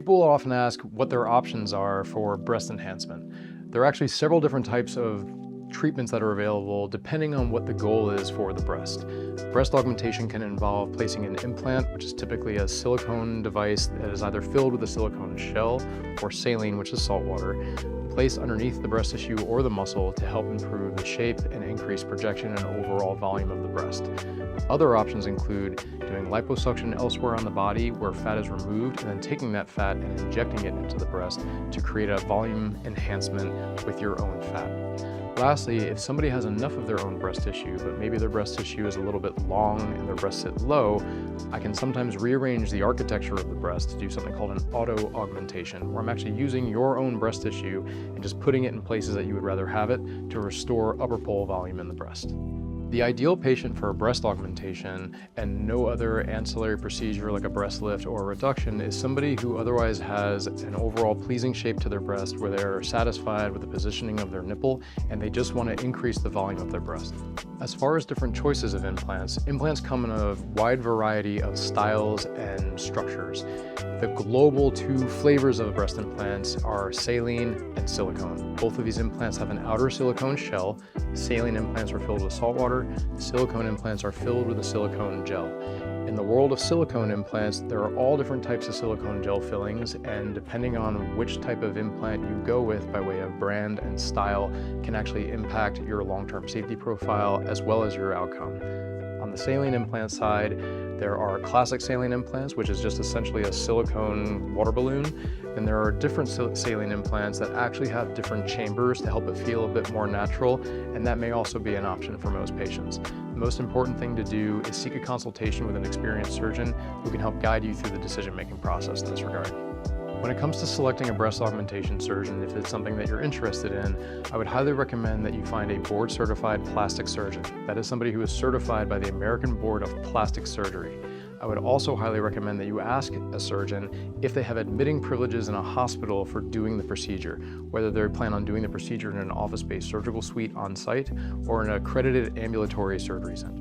People will often ask what their options are for breast enhancement. There are actually several different types of treatments that are available depending on what the goal is for the breast. Breast augmentation can involve placing an implant, which is typically a silicone device that is either filled with a silicone shell or saline, which is salt water, placed underneath the breast tissue or the muscle to help improve the shape and increase projection and overall volume of the breast. Other options include doing liposuction elsewhere on the body where fat is removed and then taking that fat and injecting it into the breast to create a volume enhancement with your own fat. Lastly, if somebody has enough of their own breast tissue, but maybe their breast tissue is a little bit long and their breasts sit low, I can sometimes rearrange the architecture of the breast to do something called an auto-augmentation, where I'm actually using your own breast tissue and just putting it in places that you would rather have it to restore upper pole volume in the breast. The ideal patient for a breast augmentation and no other ancillary procedure like a breast lift or a reduction is somebody who otherwise has an overall pleasing shape to their breast where they're satisfied with the positioning of their nipple and they just want to increase the volume of their breast. As far as different choices of implants, implants come in a wide variety of styles and structures. The global two flavors of breast implants are saline and silicone. Both of these implants have an outer silicone shell. Saline implants are filled with salt water. Silicone implants are filled with a silicone gel. In the world of silicone implants, there are all different types of silicone gel fillings, and depending on which type of implant you go with by way of brand and style can actually impact your long-term safety profile as well as your outcome. On the saline implant side, there are classic saline implants, which is just essentially a silicone water balloon. Then there are different saline implants that actually have different chambers to help it feel a bit more natural, and that may also be an option for most patients. The most important thing to do is seek a consultation with an experienced surgeon who can help guide you through the decision-making process in this regard. When it comes to selecting a breast augmentation surgeon, if it's something that you're interested in, I would highly recommend that you find a board-certified plastic surgeon. That is somebody who is certified by the American Board of Plastic Surgery. I would also highly recommend that you ask a surgeon if they have admitting privileges in a hospital for doing the procedure, whether they plan on doing the procedure in an office-based surgical suite on site or in an accredited ambulatory surgery center.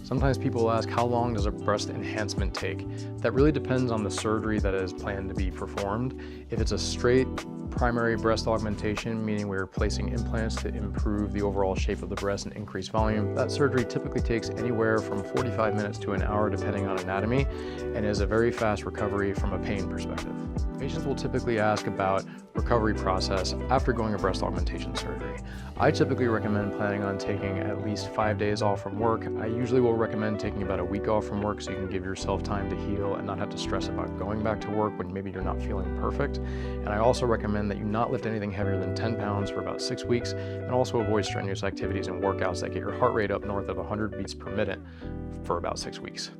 Sometimes people will ask, how long does a breast enhancement take? That really depends on the surgery that is planned to be performed. If it's a straight primary breast augmentation, meaning we're placing implants to improve the overall shape of the breast and increase volume, that surgery typically takes anywhere from 45 minutes to an hour depending on anatomy and is a very fast recovery from a pain perspective. Patients will typically ask about recovery process after going a breast augmentation surgery. I typically recommend planning on taking at least 5 days off from work. I usually will recommend taking about a week off from work so you can give yourself time to heal and not have to stress about going back to work when maybe you're not feeling perfect. And I also recommend that you not lift anything heavier than 10 pounds for about 6 weeks and also avoid strenuous activities and workouts that get your heart rate up north of 100 beats per minute for about 6 weeks.